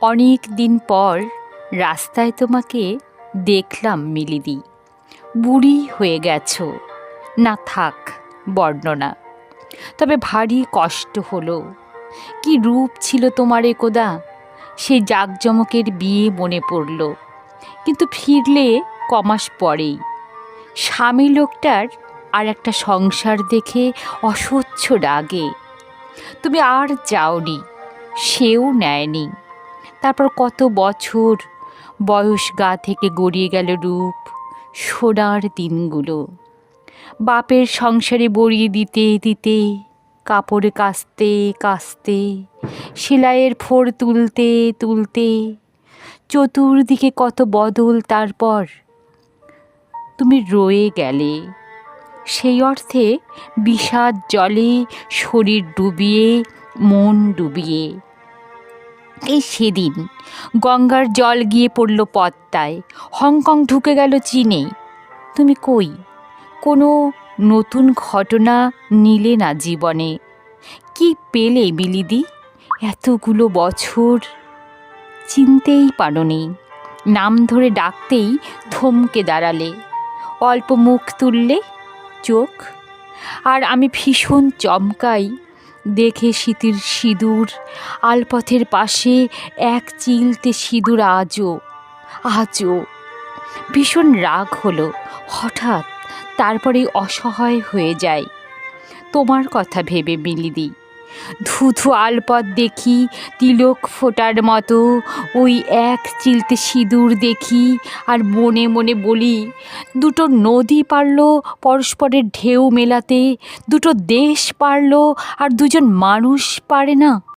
অনেক দিন পর রাস্তায় তোমাকে দেখলাম মিলিদি। বুড়ি হয়ে গেছো, না থাক বর্ণনা। তবে ভারী কষ্ট হলো। কি রূপ ছিল তোমার একদা, সেই জাঁকজমকের বিয়ে মনে পড়ল। কিন্তু ফিরলে কমাস পরেই। স্বামী লোকটার আর একটা সংসার দেখে অসহ্য রাগে। তুমি আর যাওনি, সেও নেয়নি। তারপর কত বছর বয়স গা থেকে গড়িয়ে গেল রূপ, সোনার দিনগুলো। বাপের সংসারে বড়িয়ে দিতে দিতে, কাপড় কাচতে কাচতে, সেলাইয়ের ফোর তুলতে তুলতে, চতুর্দিকে কত বদল। তারপর তুমি রয়ে গেলে। সেই অর্থে বিষাদ জলে শরীর ডুবিয়ে, মন ডুবিয়ে। এই সেদিন গঙ্গার জল গিয়ে পড়ল পদ্মায়, হংকং ঢুকে গেল চীনে। তুমি কই? কোনো নতুন ঘটনা নিলে না জীবনে। কি পেলে বিলিদি এতগুলো বছর? চিনতেই পারোনি, নাম ধরে ডাকতেই থমকে দাঁড়ালে। অল্প মুখ তুললে, চোখ। আর আমি ভীষণ চমকাই দেখে স্মৃতির সিঁদুর, আলপথের পাশে এক চিলতে সিঁদুর। আজও আজও ভীষণ রাগ হলো হঠাৎ, তারপরেই অসহায় হয়ে যায় তোমার কথা ভেবে মিলিদি। ধুধু আলপথ দেখি, তিলক ফোটার মতো ওই এক চিলতে সিঁদুর দেখি, আর মনে মনে বলি, দুটো নদী পারল পরস্পরের ঢেউ মেলাতে, দুটো দেশ পারল আর দুজন মানুষ পারে না।